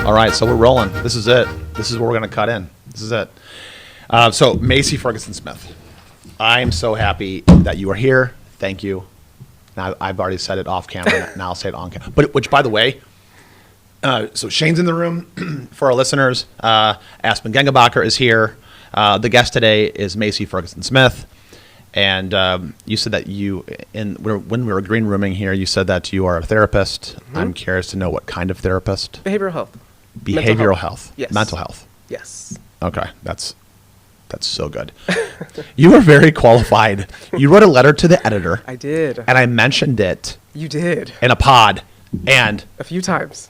All right, so we're rolling. This is it. This is where we're going to cut in. This is it. So Macy Ferguson-Smith, I'm so happy that you are here. Thank you. Now, I've already said it off camera. Now I'll say it on camera. But which, by the way, so Shane's in the room for our listeners. Aspen Gengebacher is here. The guest today is Macy Ferguson-Smith. And you said that when we were green rooming here, you said that you are a therapist. Mm-hmm. I'm curious to know what kind of therapist. Behavioral health. Behavioral health. Yes. Mental health. Yes. Okay, that's so good. You are very qualified. You wrote a letter to the editor. I did. And I mentioned it. You did. In a pod. And a few times.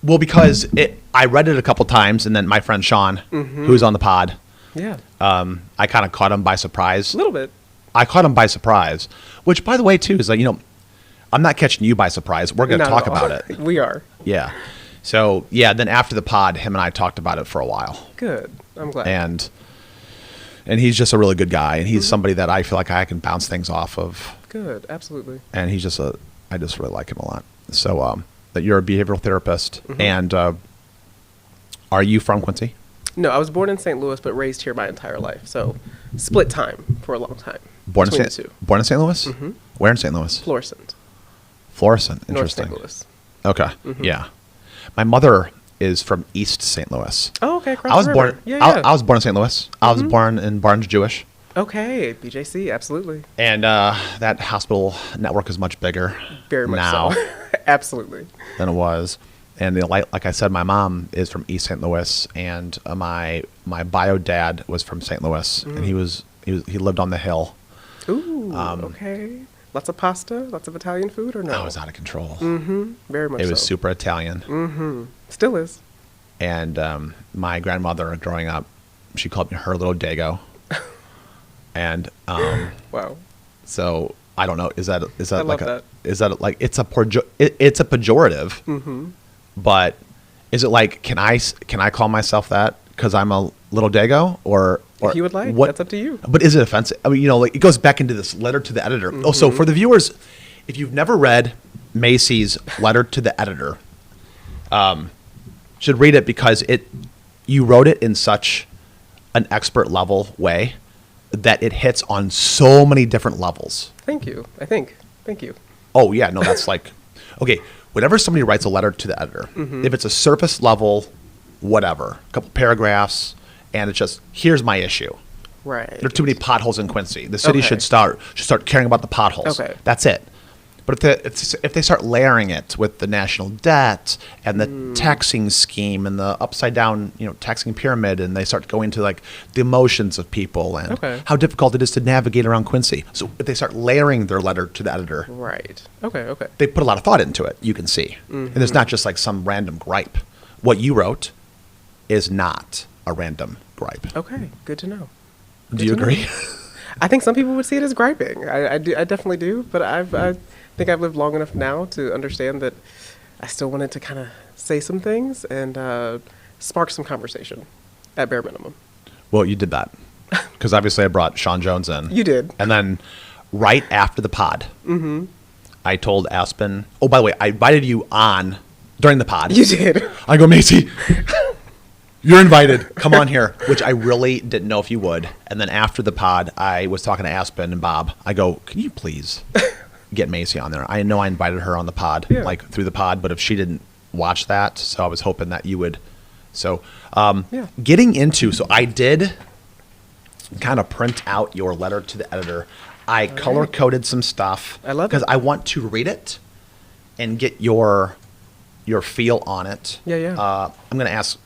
Well, because I read it a couple times, and then my friend Sean, who's on the pod, yeah, I kind of caught him by surprise. A little bit. I caught him by surprise, which, by the way, too, is like, I'm not catching you by surprise. We're going to talk about it. We are. Yeah. So, yeah, then after the pod, him and I talked about it for a while. Good. I'm glad. And he's just a really good guy, and he's somebody that I feel like I can bounce things off of. Good. Absolutely. And he's just I just really like him a lot. So, that you're a behavioral therapist, and are you from Quincy? No, I was born in St. Louis, but raised here my entire life. So, split time for a long time. Born in St. Louis? Mm-hmm. Where in St. Louis? Florissant. Interesting. North St. Louis. Okay. Mm-hmm. Yeah. My mother is from East St. Louis. Oh, okay. Across the river. I was born in St. Louis. I was born in Barnes Jewish. Okay, BJC, absolutely. And that hospital network is much bigger. Very much now so. Absolutely. Than it was. And like I said, my mom is from East St. Louis, and my bio dad was from St. Louis, and he lived on the hill. Ooh, okay. Lots of pasta, lots of Italian food, or no? Oh, it was out of control. Mm-hmm. Very much so. It was super Italian. Mm-hmm. Still is. And my grandmother, growing up, she called me her little Dago. And wow. So I don't know. Is that I like love that. Is that like it's a pejorative? Mm-hmm. But is it like can I call myself that because I'm a little Dago or if you would like, that's up to you. But is it offensive? I mean, like it goes back into this letter to the editor. Oh, so for the viewers, if you've never read Macy's letter to the editor, should read it because you wrote it in such an expert level way that it hits on so many different levels. Thank you. Thank you. Oh, yeah. No, that's like, okay, whenever somebody writes a letter to the editor, if it's a surface level, whatever, a couple paragraphs, and it's just, here's my issue. Right. There are too many potholes in Quincy. The city should start caring about the potholes. Okay. That's it. But if they start layering it with the national debt and the taxing scheme and the upside down, taxing pyramid, and they start going to like the emotions of people and how difficult it is to navigate around Quincy. So if they start layering their letter to the editor, right? Okay. They put a lot of thought into it. You can see, and it's not just like some random gripe. What you wrote is not a random gripe. Okay, good to know. Do you agree? I think some people would see it as griping. I definitely do, but I think I've lived long enough now to understand that I still wanted to kind of say some things and spark some conversation, at bare minimum. Well, you did that. Because obviously I brought Sean Jones in. You did. And then right after the pod, I told Aspen, oh, by the way, I invited you on during the pod. You did. I go, Macy, you're invited. Come on here, which I really didn't know if you would. And then after the pod, I was talking to Aspen and Bob. I go, can you please get Macy on there? I know I invited her on the pod, through the pod, but if she didn't watch that, so I was hoping that you would. So getting into, so I did kind of print out your letter to the editor. I color-coded some stuff. I love it. Because I want to read it and get your feel on it. Yeah. I'm going to ask,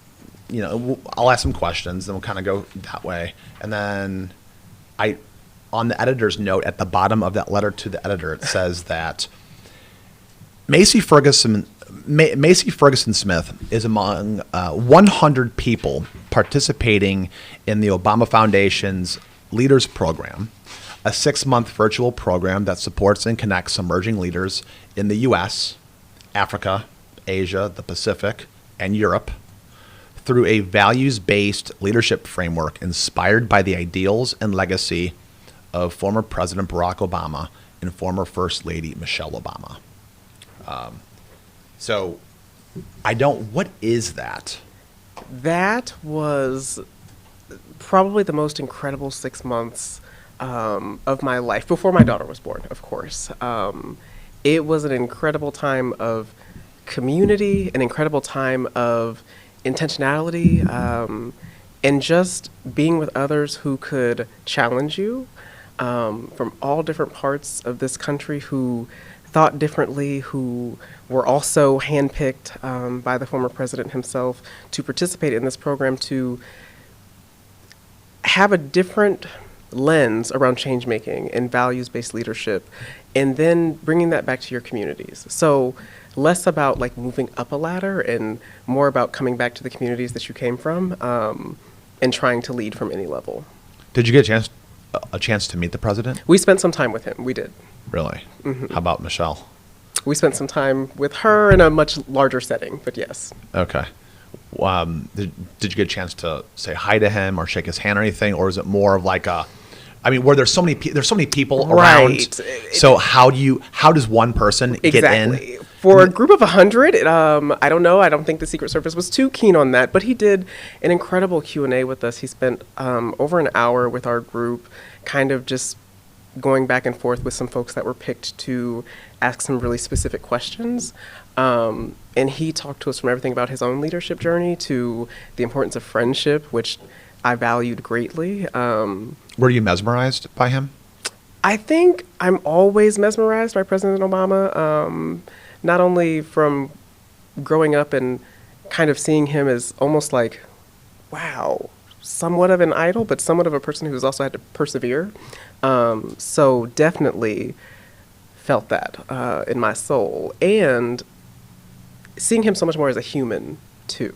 I'll ask some questions, then we'll kind of go that way. And then on the editor's note at the bottom of that letter to the editor, it says that Macy Ferguson-Smith is among 100 people participating in the Obama Foundation's Leaders Program, a 6-month virtual program that supports and connects emerging leaders in the U.S., Africa, Asia, the Pacific, and Europe through a values-based leadership framework inspired by the ideals and legacy of former President Barack Obama and former First Lady Michelle Obama. So I don't. What is that? That was probably the most incredible 6 months of my life, before my daughter was born, of course. It was an incredible time of community, an incredible time of intentionality, and just being with others who could challenge you from all different parts of this country, who thought differently, who were also handpicked by the former president himself to participate in this program, to have a different lens around change making and values-based leadership, and then bringing that back to your communities. So less about like moving up a ladder and more about coming back to the communities that you came from, and trying to lead from any level. Did you get a chance to meet the president? We spent some time with him. We did. Really? How about Michelle? We spent some time with her in a much larger setting, but yes. Okay. Did you get a chance to say hi to him or shake his hand or anything, or is it more of like a? I mean, where there's so many people around. Right. So how does one person get Exactly. in? For a group of 100, I don't know. I don't think the Secret Service was too keen on that, but he did an incredible Q&A with us. He spent over an hour with our group, kind of just going back and forth with some folks that were picked to ask some really specific questions. And he talked to us from everything about his own leadership journey to the importance of friendship, which I valued greatly. Were you mesmerized by him? I think I'm always mesmerized by President Obama, not only from growing up and kind of seeing him as almost like, wow, somewhat of an idol, but somewhat of a person who's also had to persevere. So definitely felt that in my soul. And seeing him so much more as a human, too.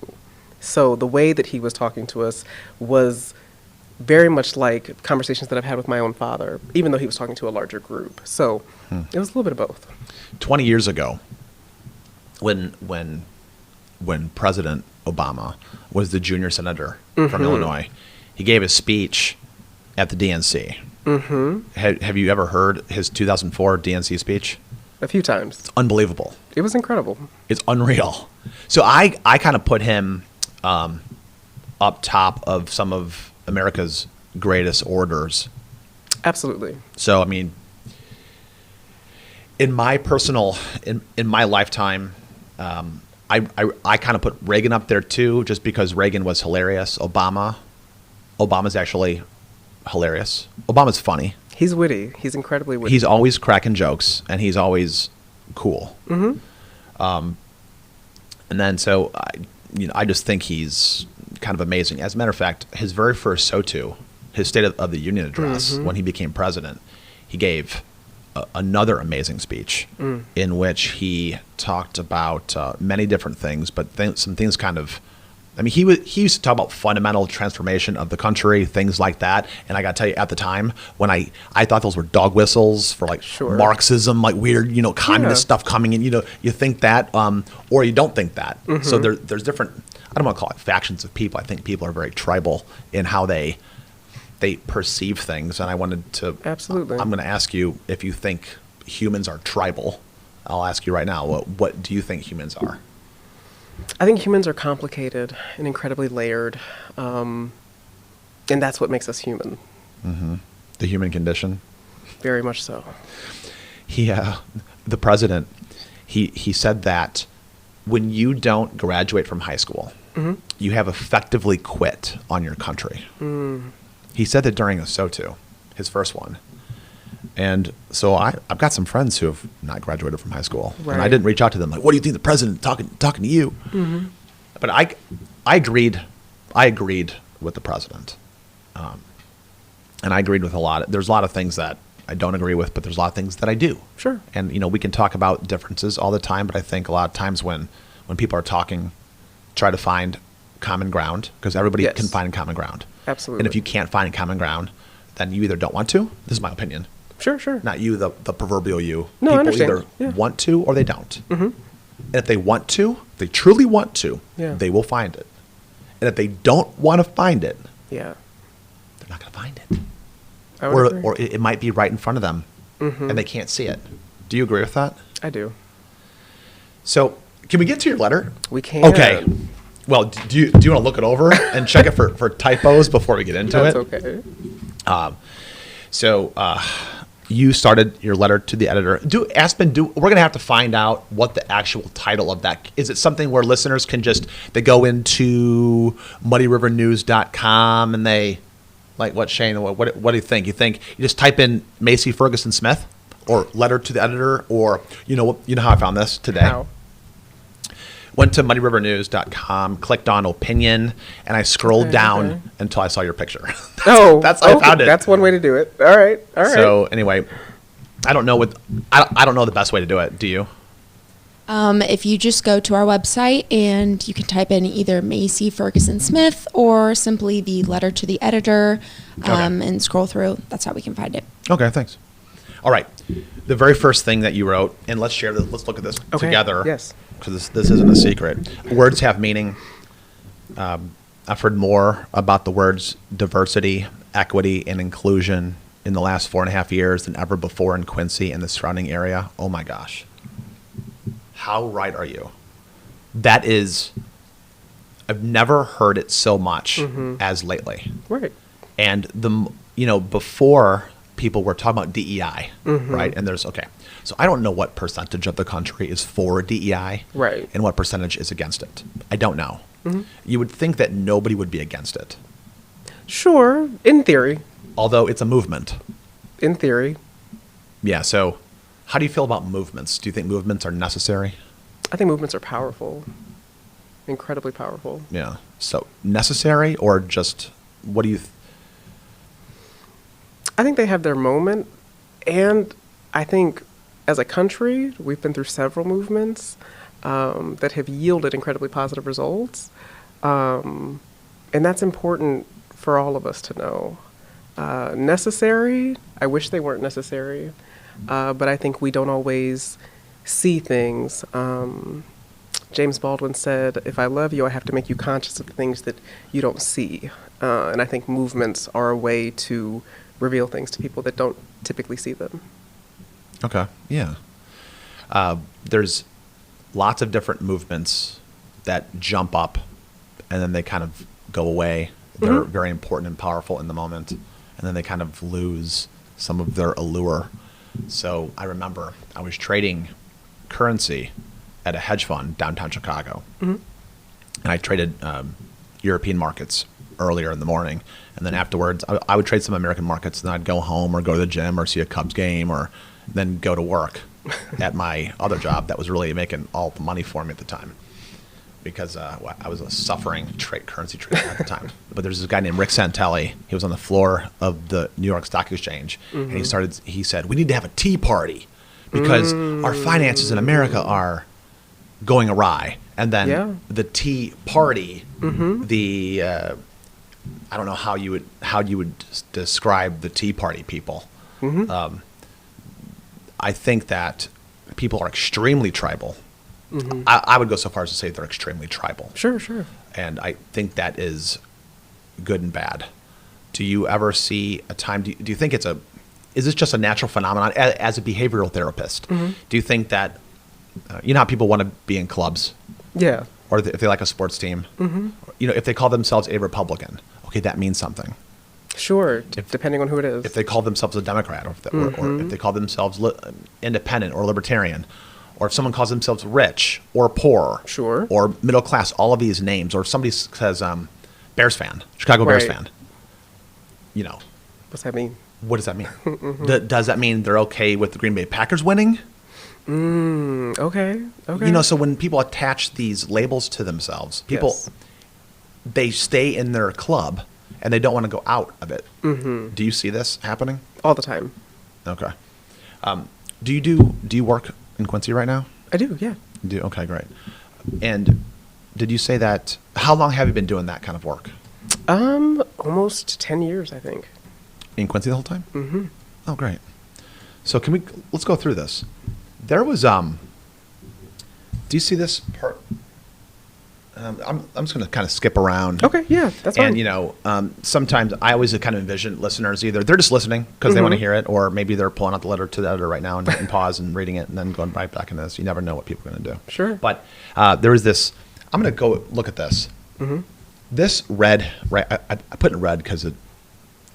So the way that he was talking to us was very much like conversations that I've had with my own father, even though he was talking to a larger group. So it was a little bit of both. 20 years ago, when President Obama was the junior senator from Illinois, he gave a speech at the DNC. Have you ever heard his 2004 DNC speech? A few times. It's unbelievable. It was incredible. It's unreal. So I kind of put him up top of some of America's greatest orators. Absolutely. So, I mean, in my lifetime, I kind of put Reagan up there too, just because Reagan was hilarious. Obama's actually hilarious. Obama's funny. He's witty. He's incredibly witty. He's always cracking jokes, and he's always cool. And then so I just think he's kind of amazing. As a matter of fact, his very first SOTU, his State of the Union address, when he became president, he gave another amazing speech in which he talked about many different things, but some things kind of, I mean, he used to talk about fundamental transformation of the country, things like that. And I got to tell you, at the time, when I thought those were dog whistles for like Marxism, like weird, communist stuff coming in, you think that, or you don't think that. So there's different, I don't want to call it factions of people. I think people are very tribal in how they perceive things. And I wanted to, Absolutely. I'm going to ask you if you think humans are tribal. I'll ask you right now, what do you think humans are? I think humans are complicated and incredibly layered, and that's what makes us human. The human condition? Very much so. The president, he said that when you don't graduate from high school, you have effectively quit on your country. He said that during a SOTU, his first one. And so I've got some friends who have not graduated from high school, and I didn't reach out to them like, "What do you think the president talking to you?" But I agreed with the president, and I agreed with a lot. There's a lot of things that I don't agree with, but there's a lot of things that I do. Sure. And we can talk about differences all the time, but I think a lot of times when people are talking, try to find common ground, because everybody can find common ground. Absolutely. And if you can't find common ground, then you either don't want to. This is my opinion. Sure. Not you, the proverbial you. No, I People understand. either want to or they don't. And if they want to, if they truly want to, they will find it. And if they don't want to find it, they're not going to find it. Or it might be right in front of them, and they can't see it. Do you agree with that? I do. So Can we get to your letter? We can. Okay. Well, do you want to look it over and check it for typos before we get into That's it? okay. So you started your letter to the editor. We're going to have to find out what the actual title of that is. It something where listeners can they go into muddyrivernews.com and they, like what, Shane, what do you think? You think you just type in Macy Ferguson-Smith or letter to the editor, or you know how I found this today? How? Went to muddyrivernews.com, clicked on opinion, and I scrolled down until I saw your picture. That's how I found it. That's one way to do it. All right. So anyway, I don't know I don't know the best way to do it. Do you? If you just go to our website and you can type in either Macy Ferguson-Smith or simply the letter to the editor, and scroll through, that's how we can find it. Okay, thanks. All right. The very first thing that you wrote, and let's share this. Let's look at this together. Yes. Because this isn't a secret. Words have meaning. I've heard more about the words diversity, equity, and inclusion in the last 4.5 years than ever before in Quincy and the surrounding area. Oh my gosh. How right are you? That is, I've never heard it so much as lately. Right. And before people were talking about DEI, right? And so I don't know what percentage of the country is for DEI, right, and what percentage is against it. I don't know. You would think that nobody would be against it. Sure, in theory. Although it's a movement. In theory. Yeah, so how do you feel about movements? Do you think movements are necessary? I think movements are powerful. Incredibly powerful. Yeah. So necessary, or just what do you I think they have their moment, and I think as a country, we've been through several movements that have yielded incredibly positive results, and that's important for all of us to know. Necessary, I wish they weren't necessary, but I think we don't always see things. James Baldwin said, "If I love you, I have to make you conscious of the things that you don't see," and I think movements are a way to reveal things to people that don't typically see them. Okay, yeah. There's lots of different movements that jump up and then they kind of go away. They're very important and powerful in the moment, and then they kind of lose some of their allure. So I remember I was trading currency at a hedge fund downtown Chicago, and I traded European markets earlier in the morning, and then afterwards I would trade some American markets, and then I'd go home or go to the gym or see a Cubs game or then go to work at my other job that was really making all the money for me at the time, because I was a suffering currency trader at the time. But there's this guy named Rick Santelli. He was on the floor of the New York Stock Exchange, and he said, "We need to have a tea party because our finances in America are going awry." And then the tea party, I don't know how you would describe the Tea Party people. I think that people are extremely tribal. I would go so far as to say they're extremely tribal. Sure. And I think that is good and bad. Do you ever see a time? Do you think is this just a natural phenomenon as a behavioral therapist? Do you think that you know how people want to be in clubs? Yeah. Or if they like a sports team, if they call themselves a Republican, okay, that means something. Sure, depending on who it is. If they call themselves a Democrat, or if they call themselves independent or libertarian, or if someone calls themselves rich or poor, sure, or middle class, all of these names, or if somebody says Bears fan, Chicago Bears fan, what's that mean? What does that mean? Does that mean they're okay with the Green Bay Packers winning? Okay. So when people attach these labels to themselves, they stay in their club and they don't want to go out of it. Do you see this happening? All the time. Okay. Do you work in Quincy right now? I do, yeah. You do? Okay, great. And did you say that, how long have you been doing that kind of work? Almost 10 years, I think. In Quincy the whole time? Oh, great. So let's go through this. There was, do you see this part? I'm just going to kind of skip around. Okay, yeah, that's fine. And, you know, sometimes I always kind of envision listeners either they're just listening because they want to hear it, or maybe they're pulling out the letter to the editor right now and hitting pause and reading it and then going right back into this. You never know what people are going to do. Sure. But there is this, I'm going to go look at this. This red, I put it in red because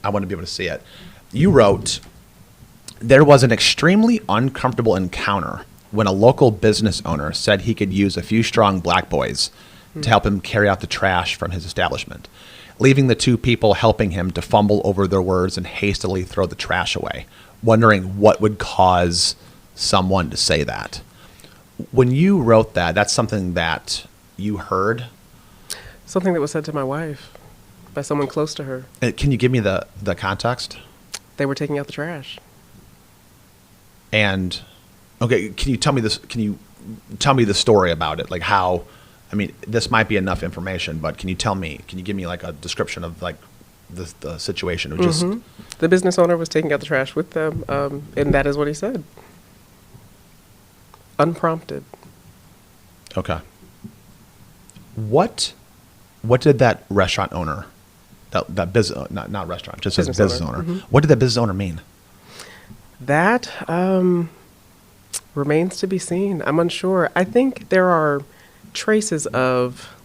I want to be able to see it. You wrote, there was an extremely uncomfortable encounter when a local business owner said he could use a few strong black boys to help him carry out the trash from his establishment, leaving the two people helping him to fumble over their words and hastily throw the trash away, wondering what would cause someone to say that. When you wrote that, that's something that you heard? Something that was said to my wife by someone close to her. Can you give me the context? They were taking out the trash. And, okay, can you tell me this? Can you tell me the story about it? Like how, I mean, this might be enough information, but can you give me like a description of like the situation? Of just The business owner was taking out the trash with them, and that is what he said. Unprompted. Okay. What did that restaurant owner, that business, not restaurant, just Business business owner. owner. What did that business owner mean? That remains to be seen. I'm unsure. I think there are traces of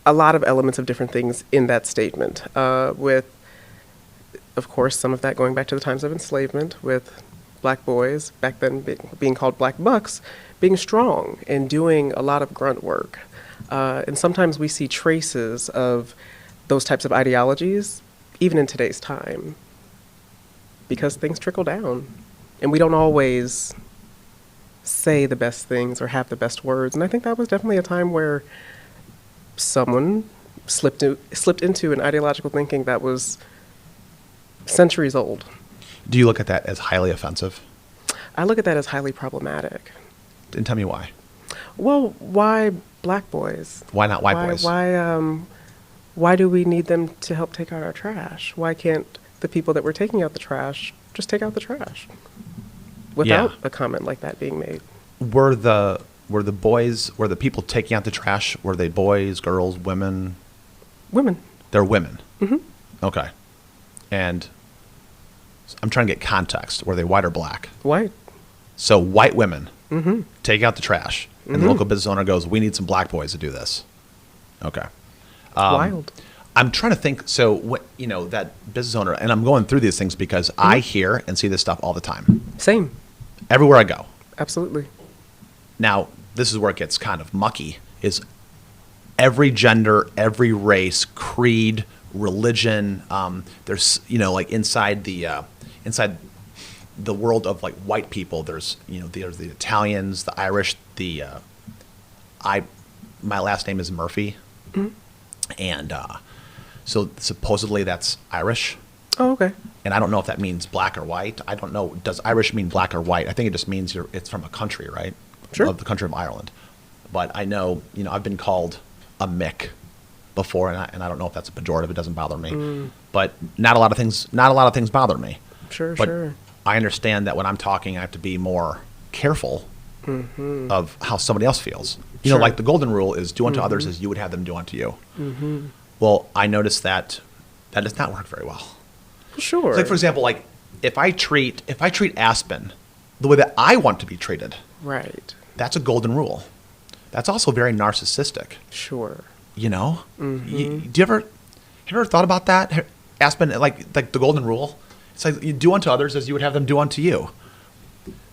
a lot of elements of different things in that statement, with, of course, some of that going back to the times of enslavement, with black boys, back then being called black bucks, being strong and doing a lot of grunt work. And sometimes we see traces of those types of ideologies, even in today's time, because things trickle down. And we don't always say the best things or have the best words. And I think that was definitely a time where someone slipped into an ideological thinking that was centuries old. Do you look at that as highly offensive? I look at that as highly problematic. And tell me why. Well, why black boys? Why not white boys? Why do we need them to help take out our trash? Why can't the people that were taking out the trash just take out the trash without a comment like that being made? Were the people taking out the trash, were they boys, girls, women? Women. They're women. Okay. And I'm trying to get context. Were they white or black? White. So white women take out the trash, and the local business owner goes, "We need some black boys to do this." Okay. Wild. I'm trying to think. So what, that business owner, and I'm going through these things because I hear and see this stuff all the time, Same. everywhere I go. Absolutely. Now, this is where it gets kind of mucky, is every gender, every race, creed, religion, there's, like inside the world of like white people, there's the Italians, the Irish, my last name is Murphy. And so supposedly that's Irish. Oh, okay. And I don't know if that means black or white. I don't know. Does Irish mean black or white? I think it just means it's from a country, right? Sure. Of the country of Ireland. But I know, I've been called a Mick before, and I don't know if that's a pejorative. It doesn't bother me. But not a lot of things bother me. Sure, but sure. I understand that when I'm talking, I have to be more careful of how somebody else feels. Sure. Like the golden rule is do unto others as you would have them do unto you. Well, I noticed that does not work very well. Sure. Like, for example, like if I treat Aspen the way that I want to be treated, Right. that's a golden rule. That's also very narcissistic. Sure. Do you ever thought about that? Aspen, like the golden rule? It's like you do unto others as you would have them do unto you.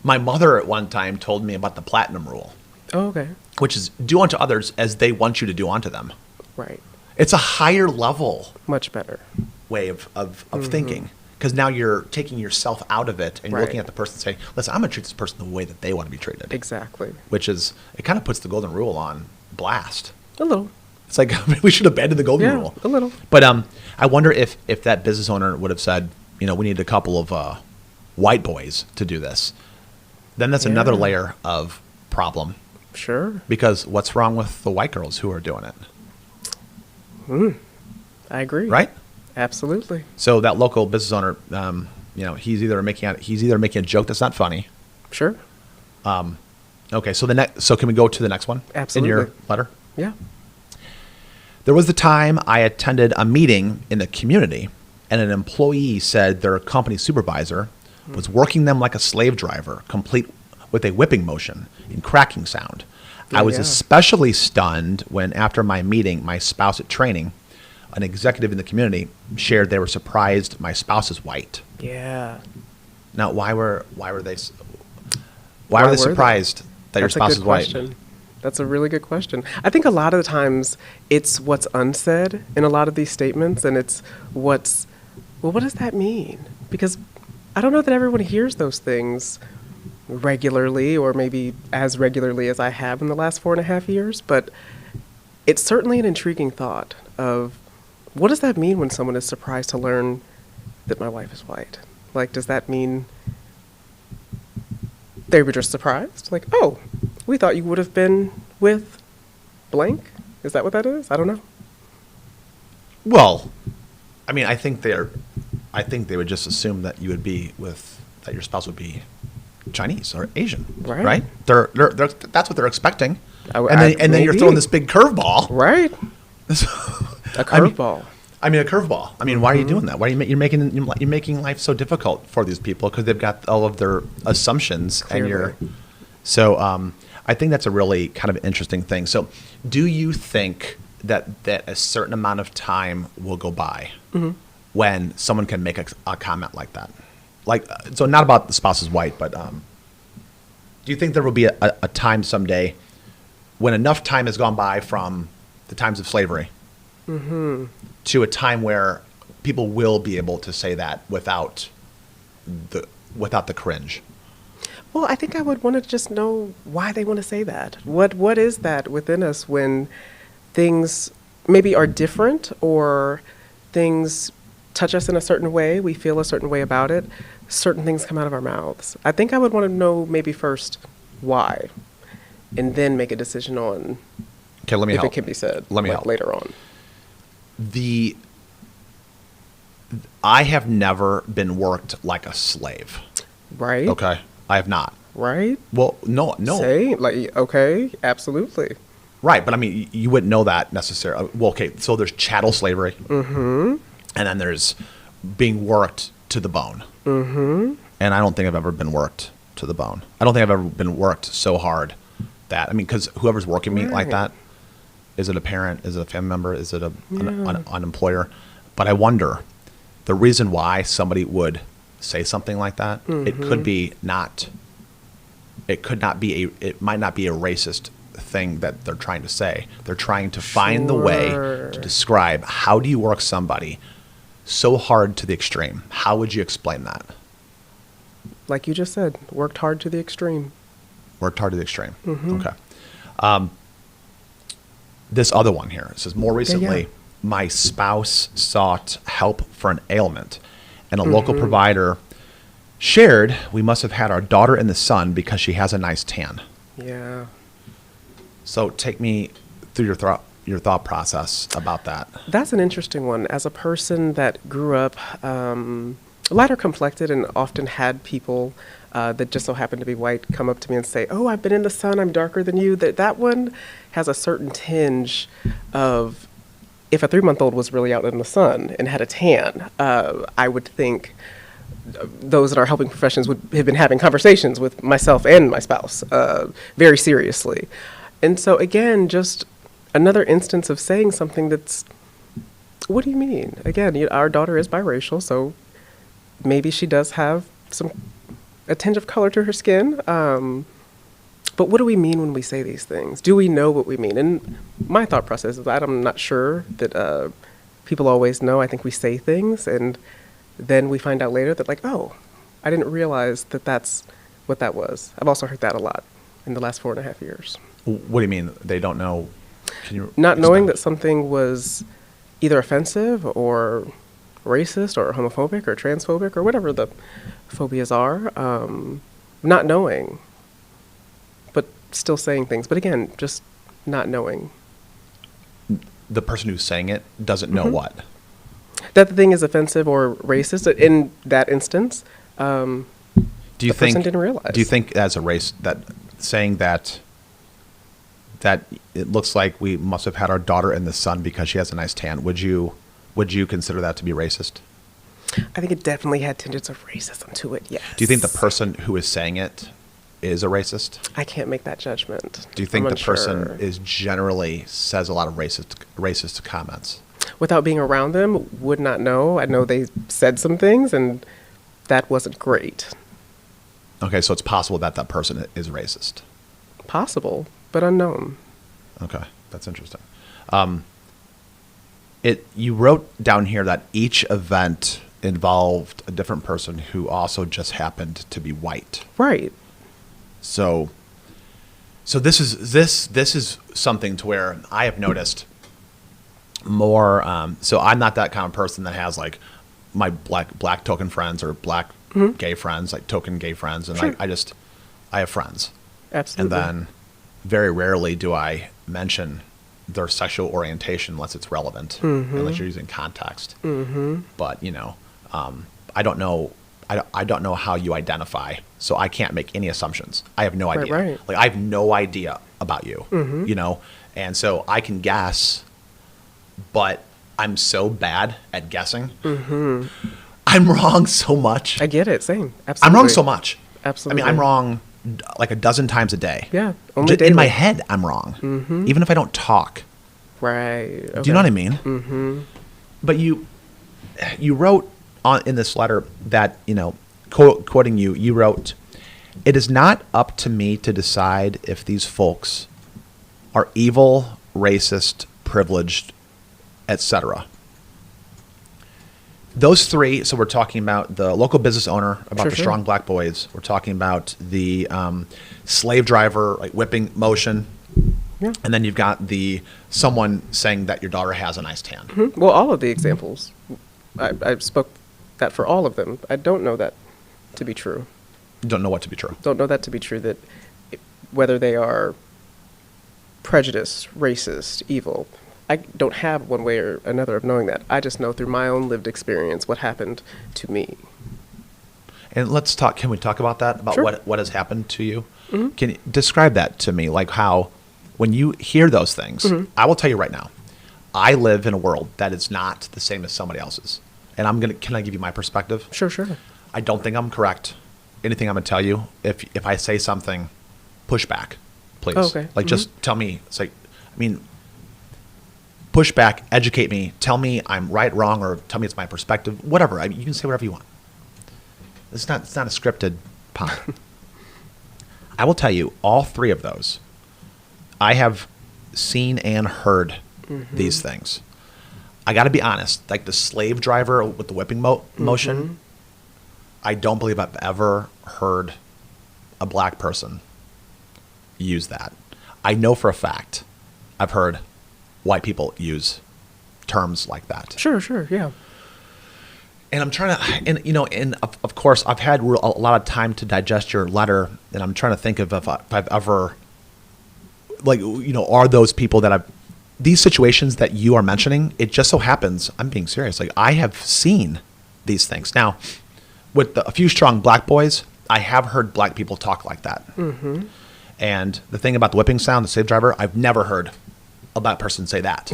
My mother at one time told me about the platinum rule, Oh, okay. which is do unto others as they want you to do unto them. Right. It's a higher level Much better. way of thinking, because now you're taking yourself out of it and you're Right. looking at the person and saying, listen, I'm going to treat this person the way that they want to be treated. Exactly. Which is, it kind of puts the golden rule on blast. A little. It's like we should abandon the golden Yeah, rule. a little. But I wonder if that business owner would have said, we need a couple of white boys to do this. Then that's another Yeah. layer of problem, Sure. because what's wrong with the white girls who are doing it, I agree. right? Absolutely. So that local business owner, he's either making a joke that's not funny. Sure. Okay, so so can we go to the next one in your Absolutely. letter? Yeah. There was the time I attended a meeting in the community, and an employee said their company supervisor was working them like a slave driver, complete with a whipping motion and cracking sound. I was especially stunned when, after my meeting, my spouse at training, an executive in the community, shared they were surprised my spouse is white. Yeah. Now, why were they surprised that your spouse is white? Question. That's a really good question. I think a lot of the times it's what's unsaid in a lot of these statements, and it's what does that mean? Because I don't know that everyone hears those things regularly, or maybe as regularly as I have in the last 4.5 years, but it's certainly an intriguing thought of what does that mean when someone is surprised to learn that my wife is white? Like, does that mean they were just surprised? Like, oh, we thought you would have been with blank? Is that what that is? I don't know. Well, I mean, I think they would just assume that you would be that your spouse would be Chinese or Asian, right? They're that's what they're expecting, and then you're throwing this big curveball, right? A curveball. I mean, a curveball. I mean, why are you doing that? Why are you're making life so difficult for these people because they've got all of their assumptions, Clearly. I think that's a really kind of interesting thing. So, do you think that a certain amount of time will go by when someone can make a comment like that? Like, so not about the spouse is white, but do you think there will be a time someday when enough time has gone by from the times of slavery to a time where people will be able to say that without the cringe? Well, I think I would want to just know why they want to say that. What is that within us when things maybe are different, or things touch us in a certain way, we feel a certain way about it, certain things come out of our mouths. I think I would want to know maybe first why, and then make a decision on let me if help. it can be said Let me help. later on. I have never been worked like a slave. Right? Okay, I have not. Right? Well, no. Say, like, okay, absolutely. Right, but I mean, you wouldn't know that necessarily. Well, okay, so there's chattel slavery, and then there's being worked to the bone. And I don't think I've ever been worked to the bone. I don't think I've ever been worked so hard that, I mean, because whoever's working me like that, is it a parent, is it a family member, is it an employer? But I wonder, the reason why somebody would say something like that, it might not be a racist thing that they're trying to say. They're trying to find the way to describe, how do you work somebody so hard to the extreme? How would you explain that? Like you just said, worked hard to the extreme. Worked hard to the extreme. Okay. This other one here, it says, more recently, my spouse sought help for an ailment, and a local provider shared we must have had our daughter in the sun because she has a nice tan. Yeah. So take me through your thought process about that. That's an interesting one. As a person that grew up lighter complected and often had people that just so happened to be white come up to me and say, oh, I've been in the sun, I'm darker than you. That one has a certain tinge of, if a 3-month-old was really out in the sun and had a tan, I would think those in our helping professions would have been having conversations with myself and my spouse very seriously. And so again, just another instance of saying something that's, what do you mean? Again, our daughter is biracial, so maybe she does have a tinge of color to her skin. But what do we mean when we say these things? Do we know what we mean? And my thought process is that I'm not sure that people always know. I think we say things, and then we find out later that, like, oh, I didn't realize that that's what that was. I've also heard that a lot in the last 4.5 years. What do you mean they don't know? Can you Not knowing that something was either offensive or racist or homophobic or transphobic or whatever the phobias are. Not knowing, but still saying things. But again, just not knowing. The person who's saying it doesn't know what? That the thing is offensive or racist. In that instance, Do you the person didn't realize. Do you think as a race that saying that that it looks like we must have had our daughter in the sun because she has a nice tan. Would you consider that to be racist? I think it definitely had tinges of racism to it, yes. Do you think the person who is saying it is a racist? I can't make that judgment. Do you think I'm the person unsure. is generally says a lot of racist comments? Without being around them, would not know. I know they said some things, and that wasn't great. Okay, so it's possible that that person is racist. Possible, but unknown. Okay, that's interesting. You wrote down here that each event involved a different person who also just happened to be white. Right. So this is something to where I have noticed more. So I'm not that kind of person that has like my black token friends or black gay friends, like token gay friends, and Sure. I have friends. Absolutely. And then very rarely do I mention their sexual orientation unless it's relevant, unless you're using context. But I don't know. I don't know how you identify, so I can't make any assumptions. I have no idea. Right. Like I have no idea about you, and so I can guess, but I'm so bad at guessing. I'm wrong so much. I get it. Same. Absolutely. I'm wrong so much. Absolutely. I mean, I'm wrong like a dozen times a day. Yeah. Just in my daily. head, I'm wrong. Even if I don't talk. Right. Do you know what I mean? Mm-hmm. But you wrote in this letter that, quoting you, you wrote, "It is not up to me to decide if these folks are evil, racist, privileged, etc." Those three, so we're talking about the local business owner, about Sure, the sure. strong black boys. We're talking about the slave driver, like whipping motion. Yeah. And then you've got someone saying that your daughter has a nice tan. Well, all of the examples, I spoke that for all of them. I don't know that to be true. You don't know what to be true. Don't know that to be true, that whether they are prejudiced, racist, evil, I don't have one way or another of knowing that. I just know through my own lived experience what happened to me. And let's talk. Can we talk about that? About Sure. what has happened to you? Can you describe that to me? Like how, when you hear those things, I will tell you right now, I live in a world that is not the same as somebody else's. And can I give you my perspective? Sure, sure. I don't think I'm correct. Anything I'm gonna tell you, if I say something, push back, please. Oh, okay. Like just tell me. It's like, push back, educate me, tell me I'm right, wrong, or tell me it's my perspective. Whatever. You can say whatever you want. It's not a scripted pod. I will tell you, all three of those, I have seen and heard these things. I got to be honest. Like the slave driver with the whipping motion, I don't believe I've ever heard a black person use that. I know for a fact I've heard white people use terms like that. Sure, sure, yeah. And I'm trying to, and of course, I've had a lot of time to digest your letter, and I'm trying to think of if I've ever, are those people that these situations that you are mentioning, it just so happens, I'm being serious, like I have seen these things. Now, with a few strong black boys, I have heard black people talk like that. And the thing about the whipping sound, the slave driver, I've never heard a black person say that.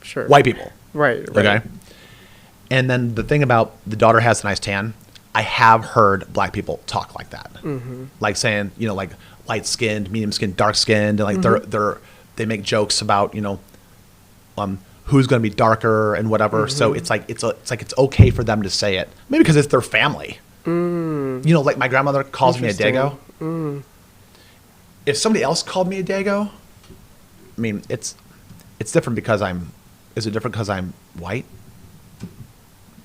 Sure. White people. Right. Okay. And then the thing about the daughter has a nice tan, I have heard black people talk like that. Like saying, like light skinned, medium skinned, dark skinned, and like they make jokes about, who's going to be darker and whatever. So it's like it's okay for them to say it. Maybe because it's their family. Like my grandmother calls me a dago. If somebody else called me a dago, it's different because is it different because I'm white?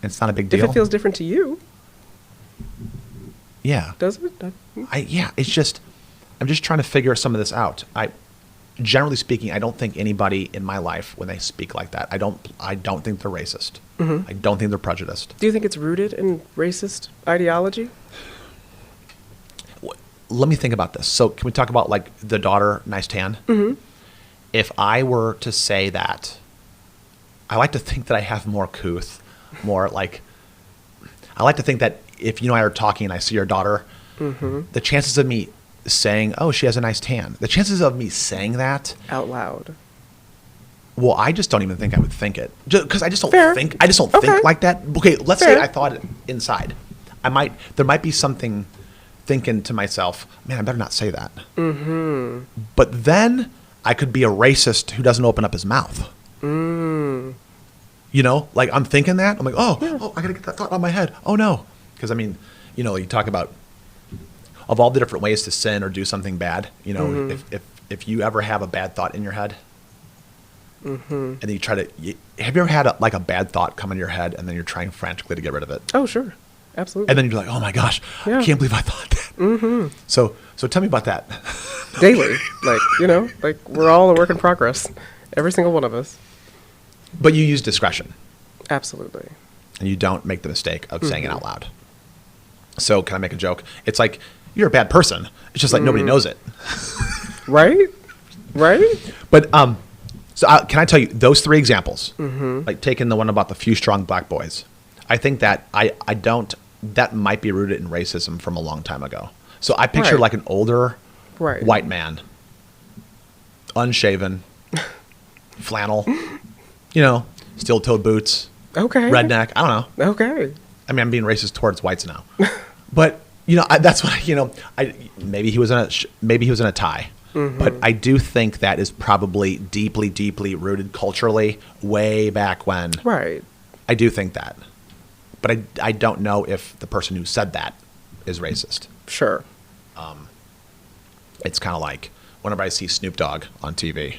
It's not a big deal. If it feels different to you, yeah. does it? It's just, I'm just trying to figure some of this out. Generally speaking, I don't think anybody in my life, when they speak like that, I don't think they're racist. I don't think they're prejudiced. Do you think it's rooted in racist ideology? Let me think about this. So can we talk about like the daughter, nice tan? If I were to say that, I like to think that I have more couth, more like, I like to think that if you and I are talking and I see your daughter, the chances of me saying, "Oh, she has a nice tan." The chances of me saying that, Out loud. well, I just don't even think I would think it, because I just don't Fair. think. I just don't Okay. think like that. Okay, let's Fair. say I thought it inside. There might be something thinking to myself, "Man, I better not say that." Mm-hmm. But then I could be a racist who doesn't open up his mouth. Mm. You know, like I'm thinking that. I'm like, oh, I gotta get that thought out of my head. Oh no, because I mean, you know, you talk about of all the different ways to sin or do something bad. You know, Mm-hmm. if you ever have a bad thought in your head, and then you try to, have you ever had a bad thought come in your head and then you're trying frantically to get rid of it, Oh, sure. Absolutely. and then you're like, oh my gosh, I Yeah. can't believe I thought that. Mm-hmm. So tell me about that. Daily. Like, you know, like we're all a work in progress. Every single one of us. But you use discretion. Absolutely. And you don't make the mistake of saying it out loud. So can I make a joke? It's like, you're a bad person. It's just like nobody knows it. Right? Right? But can I tell you those three examples? Like taking the one about the few strong black boys. I think that that might be rooted in racism from a long time ago. So I picture Right. like an older Right. white man, unshaven, flannel, you know, steel-toed boots, Okay. redneck. I don't know. Okay. I mean, I'm being racist towards whites now, but you know, that's what maybe he was in a tie, but I do think that is probably deeply, deeply rooted culturally way back when. Right. I do think that, but I don't know if the person who said that is racist. Sure. It's kind of like whenever I see Snoop Dogg on TV,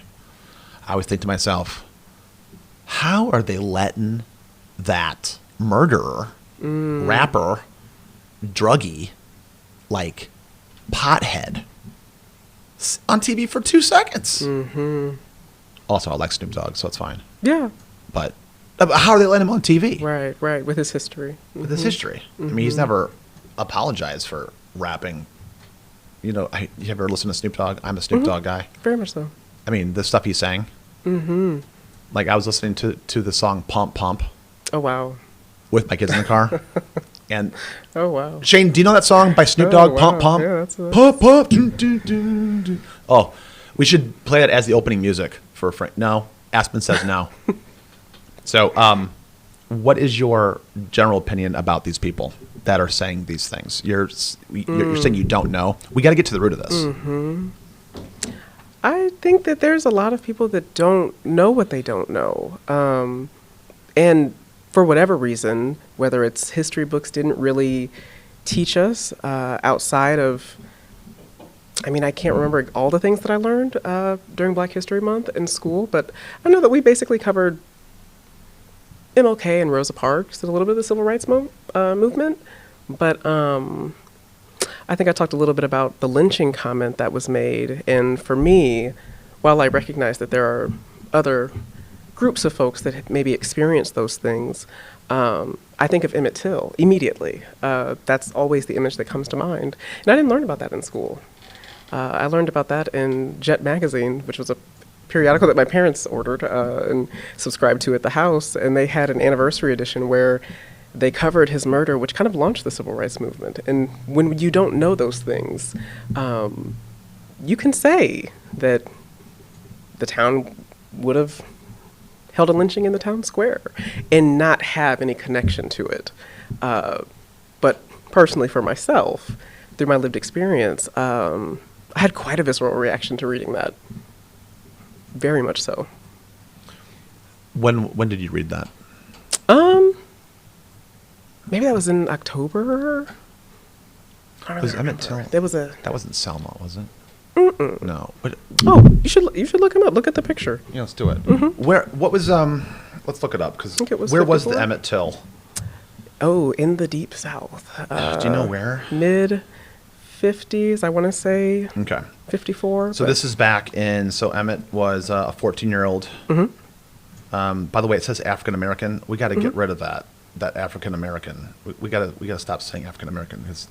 I always think to myself, how are they letting that murderer, rapper, druggie, like pothead on TV for 2 seconds? Mm-hmm. Also, I like Snoop Dogg, so it's fine. Yeah. But how are they letting him on TV Right. Right. With his history. with his history? I mean, he's never apologized for rapping. You know, you ever listen to Snoop Dogg? I'm a Snoop Dogg guy. Very much so. I mean, the stuff he sang. Mm-hmm. Like, I was listening to the song Pump Pump Oh, wow. with my kids in the car. And Oh, wow. Shane, do you know that song by Snoop Oh, Dogg, wow. Pump Pump? Yeah, that's Pump Pump. Do, do, do, do. Oh, we should play it as the opening music for Frank. No, Aspen says no. So, what is your general opinion about these people that are saying these things? You're saying you don't know. We got to get to the root of this. I think that there's a lot of people that don't know what they don't know. And for whatever reason, whether it's history books didn't really teach us outside of, I mean, I can't remember all the things that I learned during Black History Month in school, but I know that we basically covered MLK and Rosa Parks and a little bit of the Civil Rights movement. But I think I talked a little bit about the lynching comment that was made. And for me, while I recognize that there are other groups of folks that maybe experienced those things, I think of Emmett Till immediately. That's always the image that comes to mind. And I didn't learn about that in school. I learned about that in Jet Magazine, which was a periodical that my parents ordered and subscribed to at the house. And they had an anniversary edition where they covered his murder, which kind of launched the civil rights movement. And when you don't know those things, you can say that the town would have held a lynching in the town square and not have any connection to it. But personally for myself, through my lived experience, I had quite a visceral reaction to reading that. Very much so. When did you read that? Maybe that was in October. I don't Was really Emmett remember. Till? There was a. That wasn't Selma, was it? No. But, Oh, you should look him up. Look at the picture. yeah, let's do it. What was let's look it up, because think it was where was the 54? Emmett Till? Oh, in the deep south. Do you know where? Mid 50s, I want to say. Okay. 54. So but- this is back in, so Emmett was a 14-year-old. By the way, it says African American. We got to get rid of that African American. We got to stop saying African American, because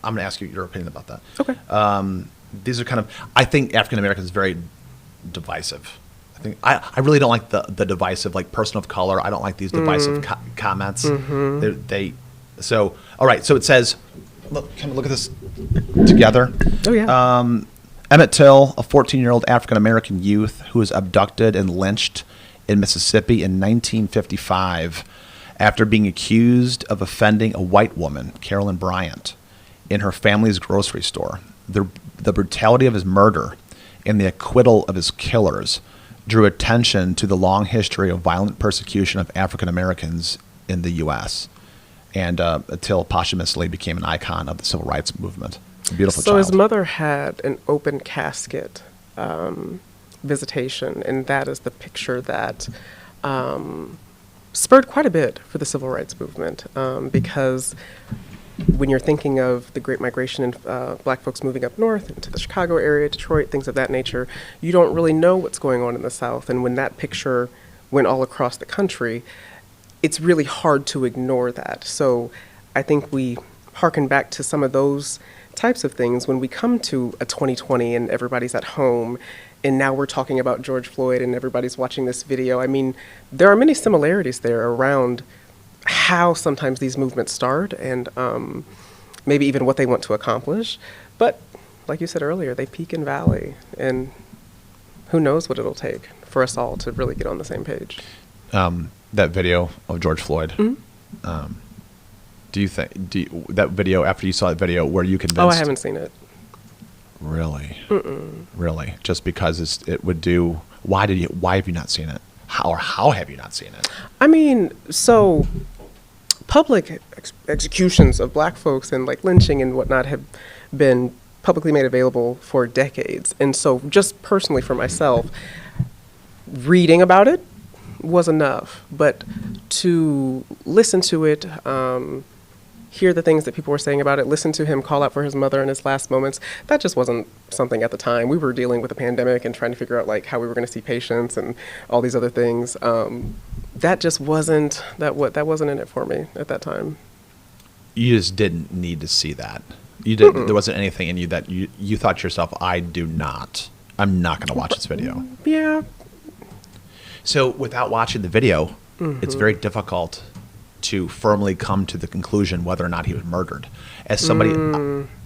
I'm going to ask you your opinion about that. Okay. These are kind of, I think African American is very divisive. I really don't like the divisive, like person of color. I don't like these divisive comments. So all right. So it says, look at this together. Oh, yeah. Emmett Till, a 14-year-old African-American youth who was abducted and lynched in Mississippi in 1955 after being accused of offending a white woman, Carolyn Bryant, in her family's grocery store. The brutality of his murder and the acquittal of his killers drew attention to the long history of violent persecution of African Americans in the U.S. And Till posthumously became an icon of the civil rights movement. A beautiful So child. his mother had an open casket visitation, and that is the picture that spurred quite a bit for the civil rights movement, because when you're thinking of the Great Migration and black folks moving up north into the Chicago area, Detroit, things of that nature, you don't really know what's going on in the South. And when that picture went all across the country, it's really hard to ignore that. So I think we harken back to some of those types of things when we come to a 2020 and everybody's at home and now we're talking about George Floyd and everybody's watching this video. I mean, there are many similarities there around how sometimes these movements start and maybe even what they want to accomplish. But like you said earlier, they peak and valley, and who knows what it'll take for us all to really get on the same page. That video of George Floyd. Mm-hmm. Do you think that video, after you saw that video, were you convinced? Oh, I haven't seen it. Really? Really? Just because it would do? Why have you not seen it? How have you not seen it? I mean, so public executions of black folks and like lynching and whatnot have been publicly made available for decades. And so just personally for myself, reading about it was enough. But to listen to it, hear the things that people were saying about it, listen to him call out for his mother in his last moments, that just wasn't something at the time. We were dealing with a pandemic and trying to figure out like how we were going to see patients and all these other things. That just wasn't, that wasn't in it for me at that time. You just didn't need to see that. You didn't. There wasn't anything in you that you thought to yourself, I'm not going to watch this video. Yeah. So without watching the video, it's very difficult to firmly come to the conclusion whether or not he was murdered. As somebody,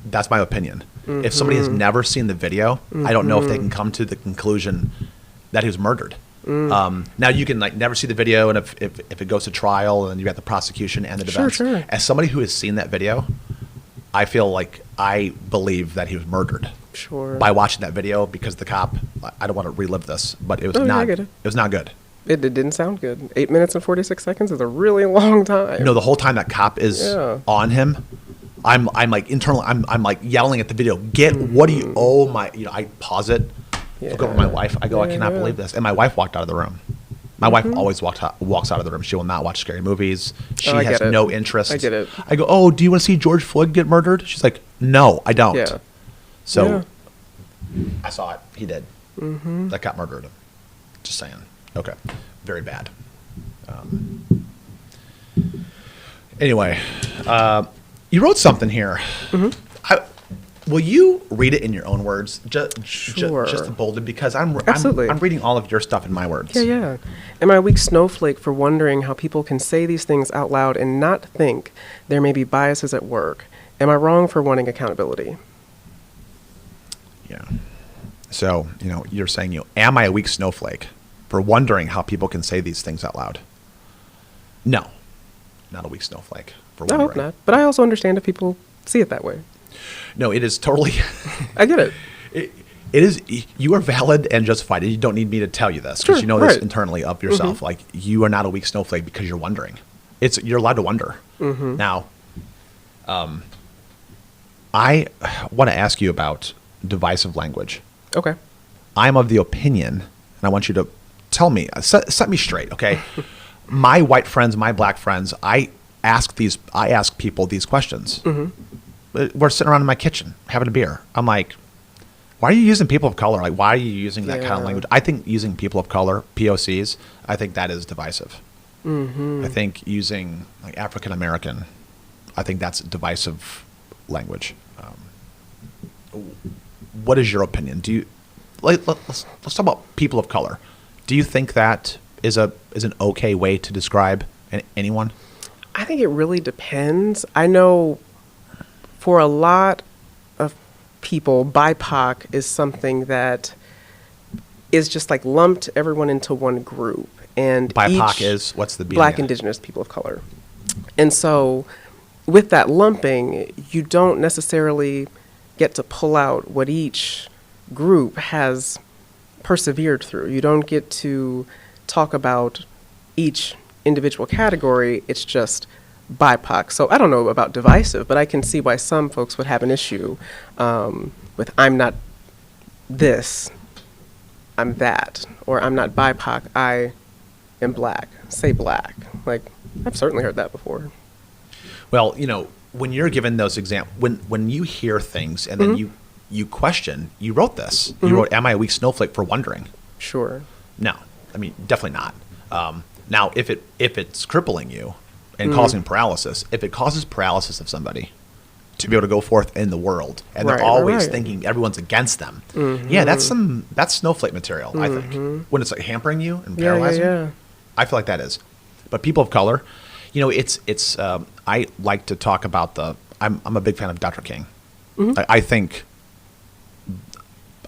that's my opinion. If somebody has never seen the video, I don't know if they can come to the conclusion that he was murdered. Now you can like never see the video, and if it goes to trial, and you got the prosecution and the defense. Sure. As somebody who has seen that video, I feel like I believe that he was murdered. Sure. By watching that video, because the cop, I don't want to relive this, but it was I not. get it. It was not good. It didn't sound good. 8 minutes and 46 seconds is a really long time. No, the whole time that cop is on him, I'm like internally, I'm like yelling at the video. What do you? Oh my! I pause it. Look over at my wife. I go, I cannot believe this. And my wife walked out of the room. My wife always walks out of the room. She will not watch scary movies. She has no interest. I get it. I go, oh, do you want to see George Floyd get murdered? She's like, no, I don't. Yeah. So I saw it. He did. That cop murdered him. Just saying. Okay. Very bad. Anyway, you wrote something here. Will you read it in your own words? Sure. Just to bold it, because Absolutely. I'm reading all of your stuff in my words. Yeah. Am I a weak snowflake for wondering how people can say these things out loud and not think there may be biases at work? Am I wrong for wanting accountability? Yeah. So, you're saying, am I a weak snowflake for wondering how people can say these things out loud? No, not a weak snowflake for I wondering. hope not. But I also understand if people see it that way. No, it is totally. I get it. It is. You are valid and justified. You don't need me to tell you this, because you know this internally of yourself. Like, you are not a weak snowflake because you're wondering. You're allowed to wonder. Now, I want to ask you about divisive language. Okay. I'm of the opinion, and I want you to tell me, set me straight, okay? My white friends, my black friends, I ask people these questions. We're sitting around in my kitchen having a beer. I'm like, why are you using people of color? Like, why are you using that kind of language? I think using people of color, POCs, I think that is divisive. I think using like African American, I think that's divisive language. What is your opinion? Do you let's talk about people of color. Do you think that is an okay way to describe anyone? I think it really depends. I know for a lot people, BIPOC is something that is just like lumped everyone into one group. And BIPOC each is, what's the meaning? Black, Indigenous, people of color. And so with that lumping, you don't necessarily get to pull out what each group has persevered through. You don't get to talk about each individual category. It's just BIPOC. So I don't know about divisive, but I can see why some folks would have an issue with I'm not this, I'm that, or I'm not BIPOC, I am black. Say black. Like, I've certainly heard that before. Well, you know, when you're given those examples, when you hear things and then you question, you wrote this. You wrote, "Am I a weak snowflake for wondering?" Sure. No, I mean, definitely not. Now, if it's crippling you and causing paralysis, if it causes paralysis of somebody to be able to go forth in the world, and they're always thinking everyone's against them, yeah, that's snowflake material. I think when it's like hampering you and paralyzing, I feel like that is. But people of color, you know, it's. I like to talk about I'm a big fan of Dr. King. I think.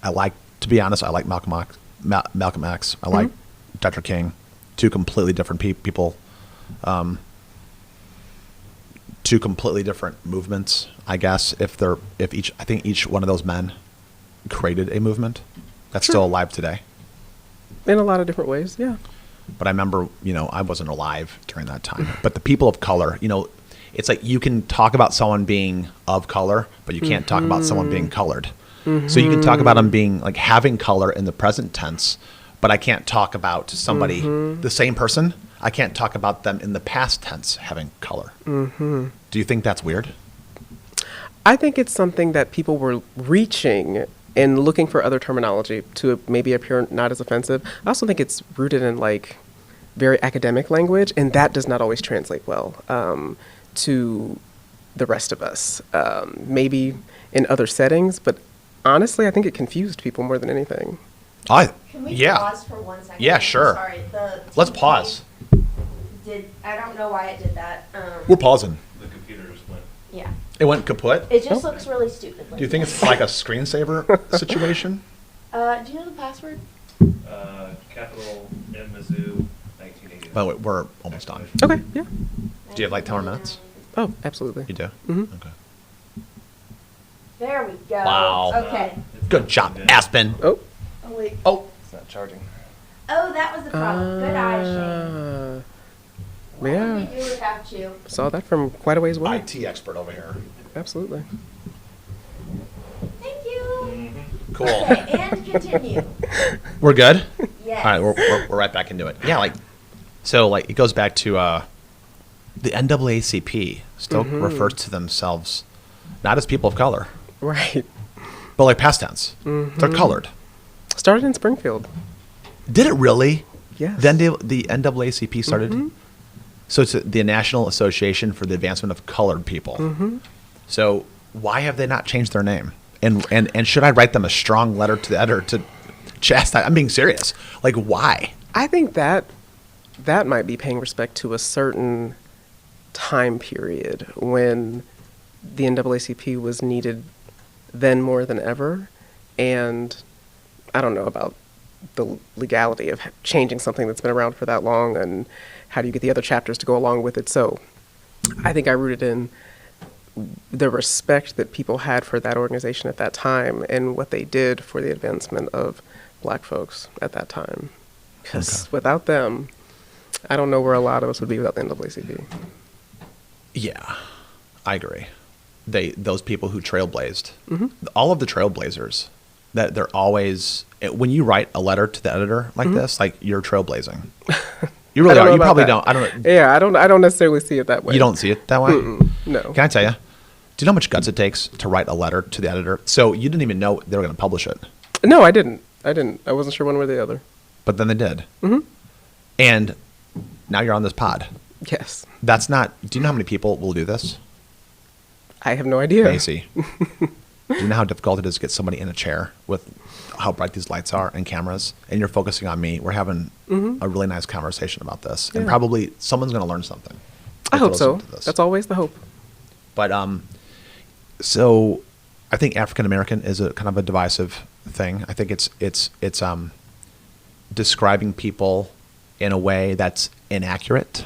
To be honest, I like Malcolm X. I like Dr. King. Two completely different people. Two completely different movements, I guess. I think each one of those men created a movement that's still alive today. In a lot of different ways, yeah. But I remember, you know, I wasn't alive during that time. But the people of color, you know, it's like you can talk about someone being of color, but you can't talk about someone being colored. So you can talk about them being like having color in the present tense, but I can't talk about somebody, the same person. I can't talk about them in the past tense having color. Do you think that's weird? I think it's something that people were reaching and looking for other terminology to maybe appear not as offensive. I also think it's rooted in like very academic language, and that does not always translate well to the rest of us. Maybe in other settings, but honestly, I think it confused people more than anything. Can we pause for 1 second? Yeah, sure. Sorry, Let's pause. I don't know why it did that. We're pausing. The computer just went. Yeah. It went kaput? It just looks really stupid. Do you think it's like a screensaver situation? Do you know the password? Capital M Mizzou 1980. By the way, we're almost done. Okay, yeah. Do you have like 10 more minutes? Oh, absolutely. You do? Okay. There we go. Wow. Okay. Good job, Aspen. Oh. Oh, wait. Oh. It's not charging. Oh, that was the problem. Good eye, Shane. What Yeah. would we do without you? Saw that from quite a ways away. IT expert over here. Absolutely. Thank you. Cool. Okay, and continue. We're good? Yes. All right, we're right back into it. Yeah, it goes back to the NAACP still refers to themselves not as people of color, Right. but like past tense. They're colored. Started in Springfield. Did it really? Yes. Then the NAACP started? So it's the National Association for the Advancement of Colored People. So why have they not changed their name? And should I write them a strong letter to the editor to chastise? I'm being serious. Like, why? I think that might be paying respect to a certain time period when the NAACP was needed then more than ever. And I don't know about the legality of changing something that's been around for that long, and how do you get the other chapters to go along with it. So I think I rooted in the respect that people had for that organization at that time and what they did for the advancement of black folks at that time. Because without them, I don't know where a lot of us would be without the NAACP. Yeah, I agree. Those people who trailblazed, all of the trailblazers, that they're always, when you write a letter to the editor like this, like you're trailblazing. You really are. You probably don't. I don't know. Yeah, I don't necessarily see it that way. You don't see it that way? No. Can I tell you? Do you know how much guts it takes to write a letter to the editor? So you didn't even know they were going to publish it. No, I didn't. I wasn't sure one way or the other. But then they did. And now you're on this pod. Yes. That's not, do you know how many people will do this? I have no idea. Macy. Do you know how difficult it is to get somebody in a chair with how bright these lights are and cameras? And you're focusing on me. We're having a really nice conversation about this. And Yeah. probably someone's going to learn something. I if hope they so. listen to this. That's always the hope. But so I think African American is a kind of a divisive thing. I think it's describing people in a way that's inaccurate.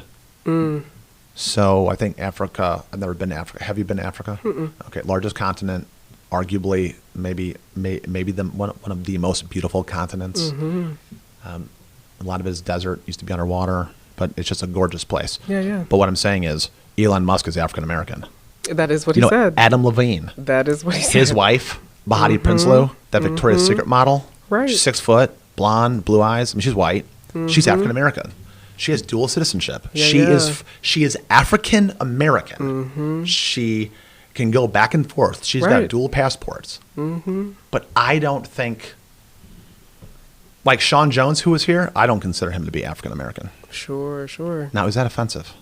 So I think Africa. I've never been to Africa. Have you been to Africa? Okay, largest continent, arguably maybe one of the most beautiful continents. A lot of it is desert. Used to be underwater, but it's just a gorgeous place. Yeah. But what I'm saying is, Elon Musk is African American. That is what You he know, said. Adam Levine. That is what he said. His wife, Bahati Prinsloo, that Victoria's Secret model. Right. She's 6 foot, blonde, blue eyes. I mean, she's white. She's African American. She has dual citizenship. Yeah, She is African American. She can go back and forth. She's got Right. dual passports. But I don't think, like Sean Jones, who was here, I don't consider him to be African American. Sure. Now, is that offensive?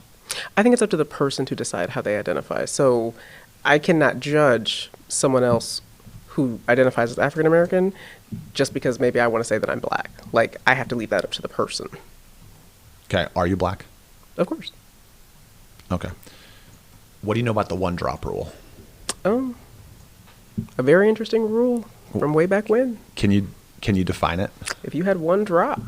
I think it's up to the person to decide how they identify. So I cannot judge someone else who identifies as African American just because maybe I want to say that I'm black. Like, I have to leave that up to the person. Okay, are you black? Of course. Okay. What do you know about the one drop rule? A very interesting rule from way back when. Can you define it? If you had one drop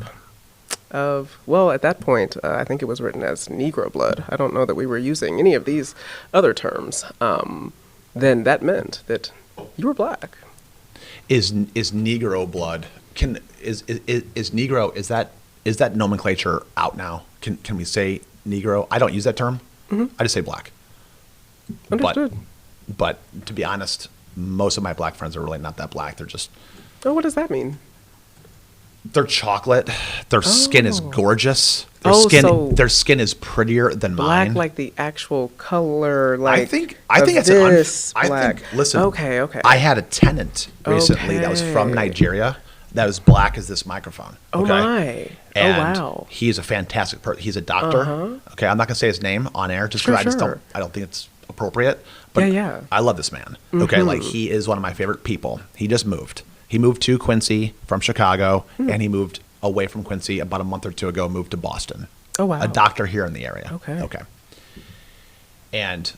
of, well, at that point, I think it was written as Negro blood. I don't know that we were using any of these other terms. Then that meant that you were black. Is Negro blood? Is Negro? Is that nomenclature out now? Can we say Negro? I don't use that term. I just say black. Understood. But to be honest, most of my black friends are really not that black. They're just Oh, what does that mean? they're chocolate. Their skin is gorgeous. Their Oh, skin so their skin is prettier than Black, mine. like the actual color, like I think of it's this I black. think listen. Okay. I had a tenant recently that was from Okay. Nigeria that was black as this microphone. Oh okay? my! And oh wow! he's a fantastic person. He's a doctor. Okay, I'm not gonna say his name on air just because Sure. I don't think it's appropriate. But Yeah. I love this man. Okay, like he is one of my favorite people. He just moved. He moved to Quincy from Chicago, and he moved away from Quincy about a month or two ago. Moved to Boston. Oh wow! A doctor here in the area. Okay. And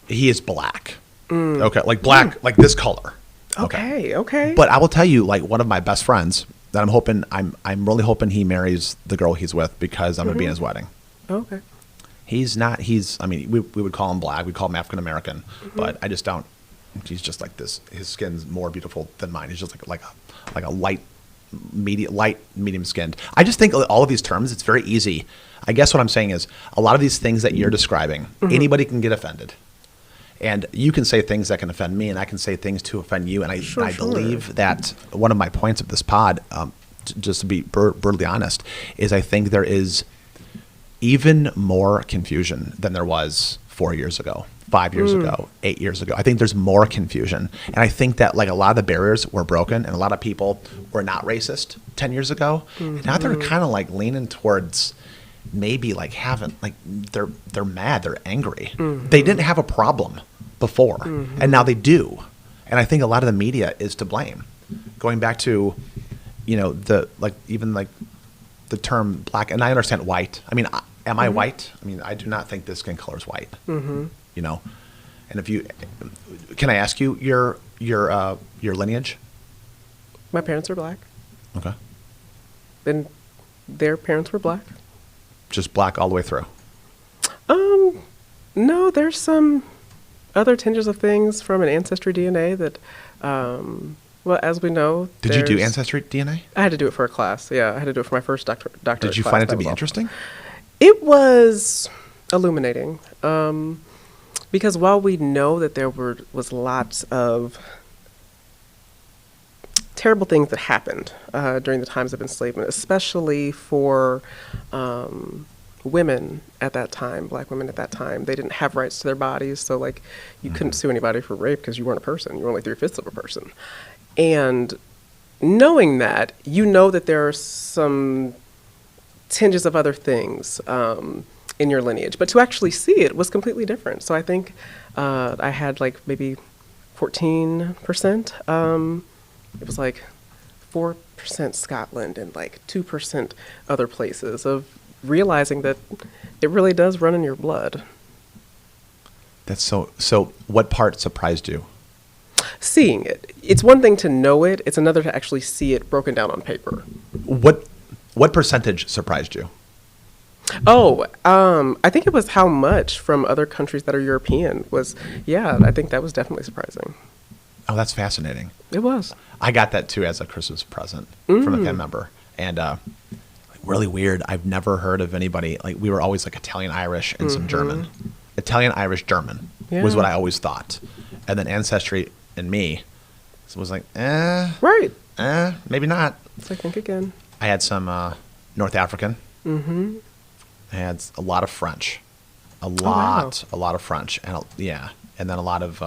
he is black. Okay, like black, like this color. Okay. But I will tell you, like one of my best friends that I'm really hoping he marries the girl he's with because I'm gonna be in his wedding. Okay. I mean, we would call him black, we call him African American, but I just don't. He's just like this. His skin's more beautiful than mine. He's just like a light medium skinned. I just think all of these terms, it's very easy. I guess what I'm saying is a lot of these things that you're describing, anybody can get offended. And you can say things that can offend me, and I can say things to offend you. And I believe that one of my points of this pod, just to be brutally honest, is I think there is even more confusion than there was 4 years ago, 5 years ago, 8 years ago. I think there's more confusion. And I think that like a lot of the barriers were broken, and a lot of people were not racist 10 years ago. And now they're kind of like leaning towards maybe like they're mad, they're angry. They didn't have a problem before, and now they do. And I think a lot of the media is to blame. Going back to, the term black, and I understand white. I mean, am I white? I mean, I do not think this skin color is white. And can I ask you your lineage? My parents are black, Okay. and their parents were black. Just black all the way through. No, there's some other tinges of things from an ancestry DNA that, well, as we know, Did you do there's- ancestry DNA? I had to do it for a class. Yeah, I had to do it for my first doctorate. Did you class. find it That to be was awful. interesting? It was illuminating, because while we know that there was lots of terrible things that happened during the times of enslavement, especially for women at that time, black women at that time. They didn't have rights to their bodies, so like you couldn't sue anybody for rape because you weren't a person. You were only 3/5 of a person. And knowing that, you know that there are some tinges of other things in your lineage, but to actually see it was completely different. So I think I had like maybe 14%. It was like 4% Scotland and like 2% other places, of realizing that it really does run in your blood. That's so what part surprised you? Seeing it. It's one thing to know it. It's another to actually see it broken down on paper. What percentage surprised you? Oh, I think it was how much from other countries that are European was, yeah, I think that was definitely surprising. Oh, that's fascinating. It was. I got that too as a Christmas present from a family member, and really weird. I've never heard of anybody like we were always like Italian, Irish, and some German. Italian, Irish, German was what I always thought, and then Ancestry and me was like, Right. maybe not. So think again. I had some North African. Mm-hmm. I had a lot of French, a wow. lot of French, and and then a lot of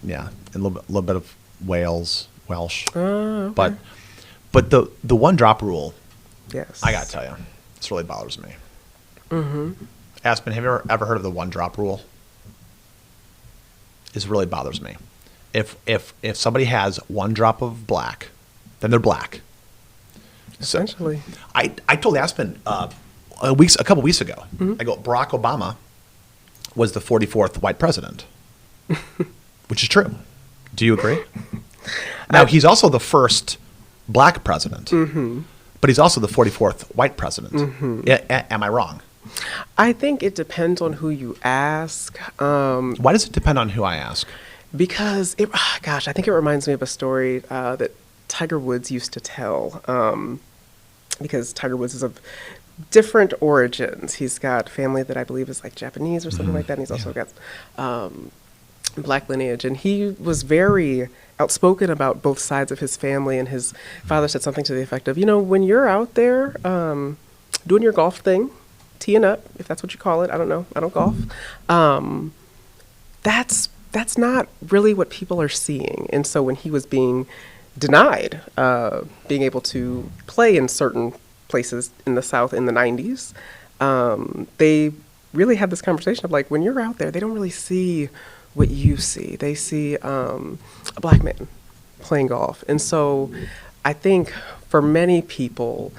and a little bit of Welsh. Okay. But the one drop rule, Yes. I gotta tell you, this really bothers me. Mm-hmm. Aspen, have you ever heard of the one drop rule? This really bothers me. If somebody has one drop of black, then they're black. Essentially. So I told Aspen a couple weeks ago. I go, Barack Obama was the 44th white president, which is true. Do you agree? Now he's also the first black president, but he's also the 44th white president. Am I wrong? I think it depends on who you ask. Why does it depend on who I ask? Because I think it reminds me of a story that Tiger Woods used to tell. Because Tiger Woods is of different origins. He's got family that I believe is like Japanese or something like that. And he's also got black lineage. And he was very outspoken about both sides of his family. And his father said something to the effect of, when you're out there doing your golf thing, teeing up, if that's what you call it. I don't know. I don't golf. That's not really what people are seeing. And so when he was being denied being able to play in certain places in the South in the 90s, they really had this conversation of like, when you're out there, they don't really see what you see. They see a black man playing golf. And so I think for many people,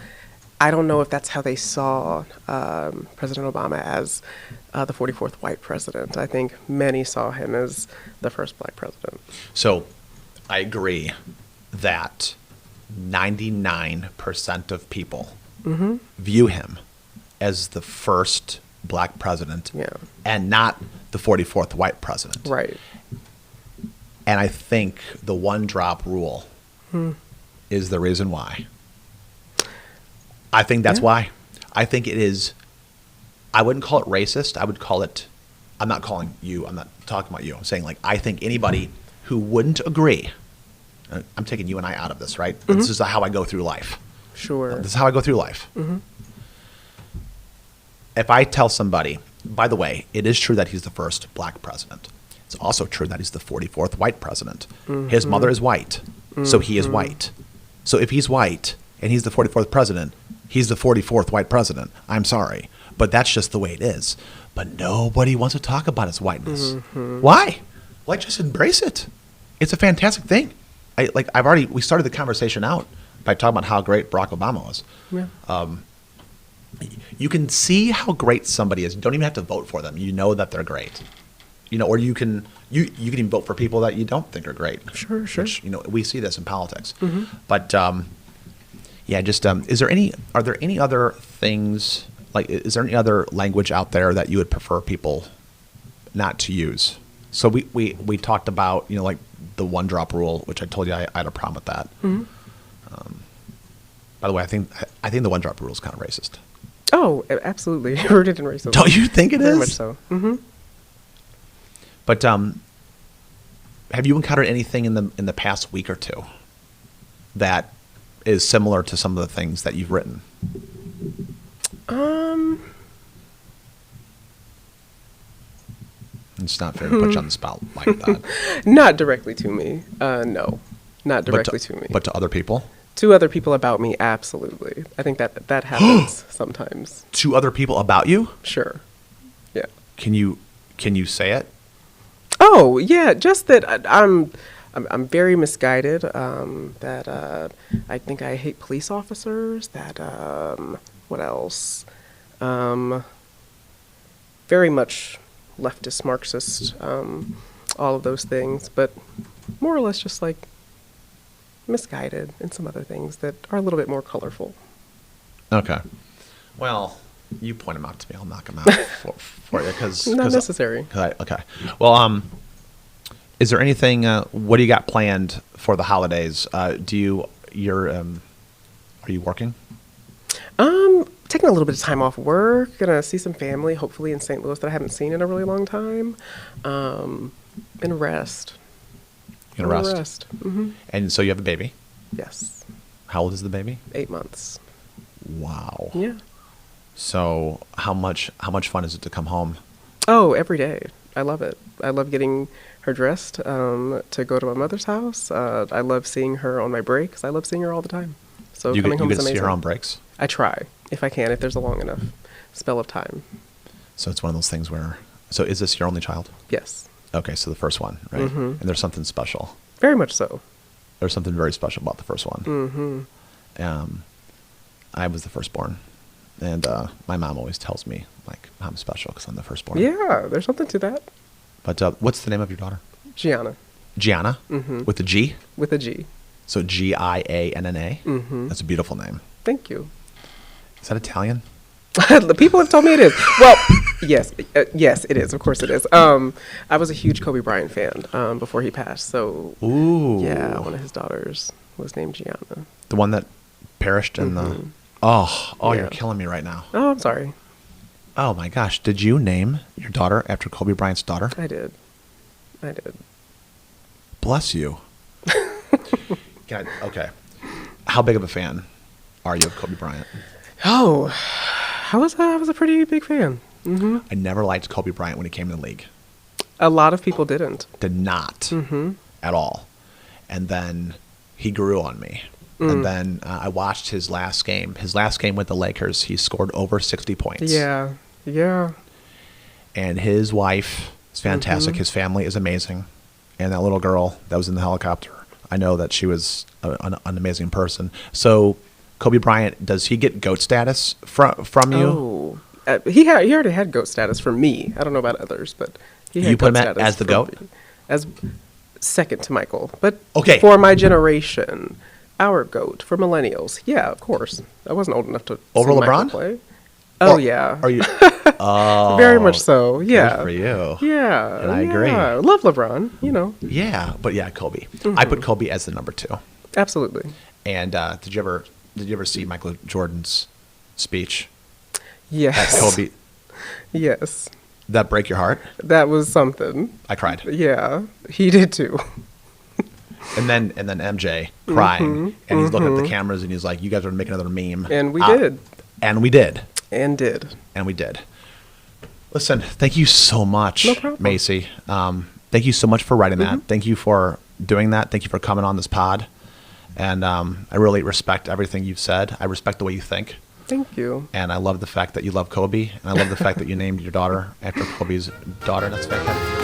I don't know if that's how they saw President Obama as the 44th white president. I think many saw him as the first black president. So I agree that 99% of people view him as the first black president and not the 44th white president. Right. And I think the one drop rule is the reason why. I think that's why. I think it is, I wouldn't call it racist. I would call it, I'm not calling you, I'm not talking about you. I'm saying like, I think anybody who wouldn't agree, I'm taking you and I out of this, right? This is how I go through life. Sure. This is how I go through life. If I tell somebody, by the way, it is true that he's the first black president. It's also true that he's the 44th white president. His mother is white, so he is white. So if he's white and he's the 44th president, he's the 44th white president. I'm sorry, but that's just the way it is. But nobody wants to talk about his whiteness. Why? Like, just embrace it. It's a fantastic thing. We started the conversation out by talking about how great Barack Obama was. Yeah. You can see how great somebody is. You don't even have to vote for them. You know that they're great. Or you can even vote for people that you don't think are great. Sure. Which, we see this in politics. But are there any other things, like, is there any other language out there that you would prefer people not to use? So we talked about, like the one drop rule, which I told you I had a problem with that. By the way, I think the one drop rule is kind of racist. Oh, absolutely. Rooted in racism. Don't you think it is? Very much so. But have you encountered anything in the past week or two that is similar to some of the things that you've written? It's not fair to put you on the spot like that. Not directly to me. No, not directly to me. But to other people? To other people about me, absolutely. I think that happens sometimes. To other people about you? Sure. Yeah. Can you say it? Oh, yeah. Just that I'm very misguided. That I think I hate police officers. That what else? Very much leftist Marxist all of those things, but more or less just like misguided and some other things that are a little bit more colorful. Okay. Well, you point them out to me. I'll knock them out for you because Not necessary. Okay. Well, is there anything? What do you got planned for the holidays? Are you working? Taking a little bit of time off work, gonna see some family, hopefully in St. Louis that I haven't seen in a really long time, and rest. You're gonna rest. Rest. Mm-hmm. And so you have a baby. Yes. How old is the baby? 8 months. Wow. Yeah. So how much fun is it to come home? Oh, every day. I love it. I love getting her dressed to go to my mother's house. I love seeing her on my breaks. I love seeing her all the time. So You coming get home to is see amazing. her on breaks. I try, if I can, if there's a long enough spell of time. So it's one of those things where. So is this your only child? Yes. Okay, so the first one, right? Mm-hmm. And there's something special. Very much so. There's something very special about the first one. Mm-hmm. I was the firstborn, and my mom always tells me like I'm special because I'm the firstborn. Yeah, there's something to that. But what's the name of your daughter? Gianna, Gianna, Mhm. with a G. with a G. So Gianna. Mhm. That's a beautiful name. Thank you. Is that Italian? The people have told me it is. Well, yes, yes, it is. Of course, it is. I was a huge Kobe Bryant fan before he passed. So, Ooh. yeah, one of his daughters was named Gianna. The one that perished in the. Oh, Yeah. you're killing me right now. Oh, I'm sorry. Oh my gosh, did you name your daughter after Kobe Bryant's daughter? I did. Bless you. Okay. How big of a fan are you of Kobe Bryant? Oh, I was a pretty big fan. Hmm. I never liked Kobe Bryant when he came in the league. A lot of people didn't. Did not at all. And then he grew on me. And then I watched his last game. His last game with the Lakers, he scored over 60 points. Yeah, yeah. And his wife is fantastic. His family is amazing. And that little girl that was in the helicopter, I know that she was an amazing person. So Kobe Bryant, does he get GOAT status from you? Oh, he already had GOAT status for me. I don't know about others, but he had You put him GOAT status as the for GOAT? me. As second to Michael, but Okay. for my generation, our GOAT for millennials. Yeah, of course. I wasn't old enough to Over see Michael LeBron? play. Oh Or- yeah, Are you? Oh, very much so. Yeah, Good for you. Yeah, And I agree. yeah. Love LeBron. You know, Yeah, but yeah, Kobe. I put Kobe as the number 2. absolutely. And did you ever see Michael Jordan's speech Yes. at Kobe? Yes, That break your heart? that was something. I cried. Yeah, he did too. And then MJ crying, and he's looking at the cameras, and he's like, "You guys are making another meme." And we did. And we did. And did. And we did. Listen, thank you so much, No problem. Macy. Thank you so much for writing that. Thank you for doing that. Thank you for coming on this pod. And I really respect everything you've said. I respect the way you think. Thank you. And I love the fact that you love Kobe. And I love the fact that you named your daughter after Kobe's daughter. That's fantastic.